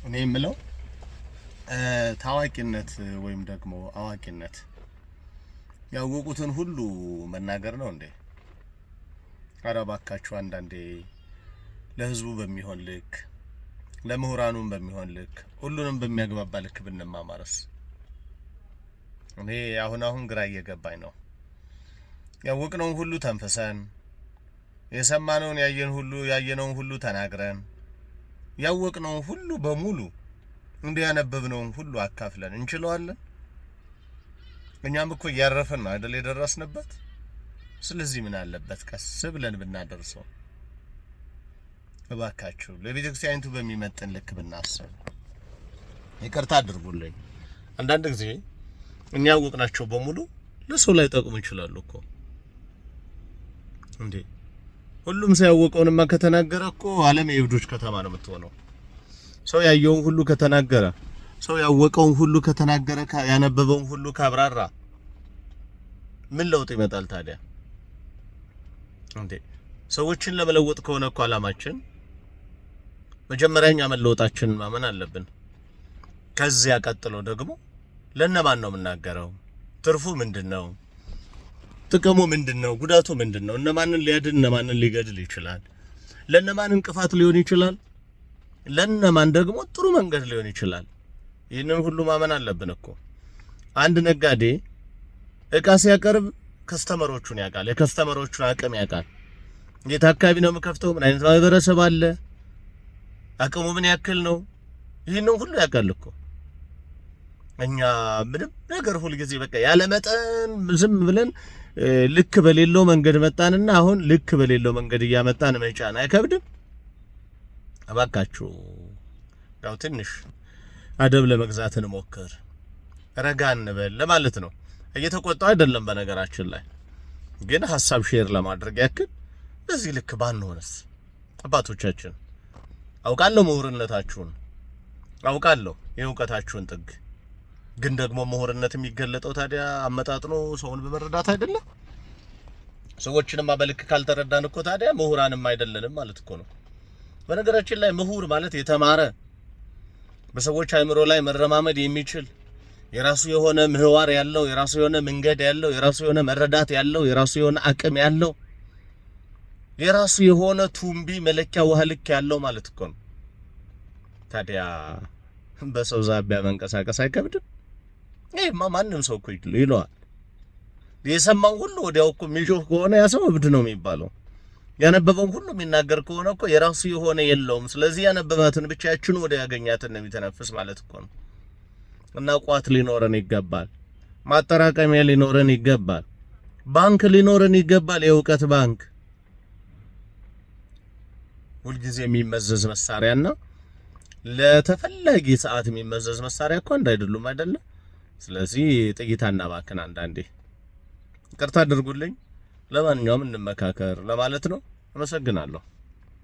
እኔ የምለው ታዋቂነት ወይም ደግሞ አዋቂነት ያወቁትን ሁሉ መናገር ነው እንዴ? ኧረ እባካችሁ አንዳንዴ ለህዝቡ በሚሆን ልክ ለምሁራኑም በሚሆን ልክ ሁሉንም በሚያግባባ ልክ ብንማማርስ? እኔ አሁን ግራ እየገባኝ ነው። ያወቅነውን ሁሉ ተንፈሰን የሰማነውን ያየነውን ሁሉ ተናግረን ያወቅነውን ሁሉ በሙሉ እንዲያነበብነውን ሁሉ አካፍለን እንችለዋለን? እኛም እኮ ያረፈን ነው አይደል የደረስንበት። ስለዚህ ምን አለበት ቀስ ብለን ብናደርሰው? እባካችሁ ለቤተክርስቲያኒቱ በሚመጥን ልክ ብናስብ። ይቅርታ አድርጉልኝ። አንዳንድ ጊዜ እኛ ያወቅናቸው በሙሉ ለሰው ላይ ጠቅሙ ይችላሉ እኮ እንዴ። ሁሉም ሰው ያወቀውንማ ከተናገረ እኮ ዓለም የእብዶች ከተማ ነው የምትሆነው። ሰው ያየውን ሁሉ ከተናገረ፣ ሰው ያወቀውን ሁሉ ከተናገረ፣ ያነበበውን ሁሉ ካብራራ ምን ለውጥ ይመጣል ታዲያ? እንዴ ሰዎችን ለመለወጥ ከሆነ እኮ ዓላማችን መጀመሪያኛ መለወጣችንን ማመን አለብን። ከዚያ ቀጥሎ ደግሞ ለነማን ነው የምናገረው? ትርፉ ምንድነው? ጥቅሙ ምንድነው? ጉዳቱ ምንድነው? እነማንን ሊያድን እነማንን ሊገድል ይችላል? ለነማን እንቅፋት ሊሆን ይችላል? ለነማን ደግሞ ጥሩ መንገድ ሊሆን ይችላል? ይህንን ሁሉ ማመን አለብን እኮ። አንድ ነጋዴ እቃ ሲያቀርብ ከስተመሮቹን ያውቃል፣ የከስተመሮቹን አቅም ያውቃል። የት አካባቢ ነው የምከፍተው? ምን አይነት ማህበረሰብ አለ? አቅሙ ምን ያክል ነው? ይህንን ሁሉ ያውቃል እኮ። እኛ ምንም ነገር ሁሉ ጊዜ በቃ ያለ መጠን ዝም ብለን ልክ በሌለው መንገድ መጣንና አሁን ልክ በሌለው መንገድ እያመጣን መጫን አይከብድም? እባካችሁ ያው ትንሽ አደብ ለመግዛት እንሞክር፣ ረጋ እንበል ለማለት ነው። እየተቆጣው አይደለም በነገራችን ላይ ግን ሐሳብ ሼር ለማድረግ ያክል በዚህ ልክ ባንሆንስ? አባቶቻችን አውቃለሁ ምሁርነታችሁን፣ አውቃለሁ የእውቀታችሁን ጥግ። ግን ደግሞ ምሁርነት የሚገለጠው ታዲያ አመጣጥኖ ሰውን በመረዳት አይደለም። ሰዎችንም በልክ ካልተረዳን እኮ ታዲያ ምሁራንም አይደለንም ማለት እኮ ነው። በነገራችን ላይ ምሁር ማለት የተማረ በሰዎች አእምሮ ላይ መረማመድ የሚችል የራሱ የሆነ ምህዋር ያለው የራሱ የሆነ መንገድ ያለው የራሱ የሆነ መረዳት ያለው የራሱ የሆነ አቅም ያለው የራሱ የሆነ ቱምቢ መለኪያ ውሃ ልክ ያለው ማለት እኮ ነው። ታዲያ በሰው ዛቢያ መንቀሳቀስ አይከብድም? ይሄማ ማንም ሰው እኮ ይለዋል። የሰማው ሁሉ ወዲያው እኮ የሚጮህ ከሆነ ያ ሰው እብድ ነው የሚባለው። ያነበበው ሁሉ የሚናገር ከሆነ እኮ የራሱ የሆነ የለውም። ስለዚህ ያነበባትን ብቻ ያችን ወደ ያገኛትን ነው የሚተነፍስ ማለት እኮ ነው። እና ቋት ሊኖረን ይገባል፣ ማጠራቀሚያ ሊኖረን ይገባል፣ ባንክ ሊኖረን ይገባል። የእውቀት ባንክ ሁልጊዜ የሚመዘዝ መሳሪያና ለተፈላጊ ሰዓት የሚመዘዝ መሳሪያ እኮ እንዳይደሉም አይደለም። ስለዚህ ጥይታና ባክን አንዳንዴ ይቅርታ አድርጉልኝ። ለማንኛውም እንመካከር ለማለት ነው። አመሰግናለሁ።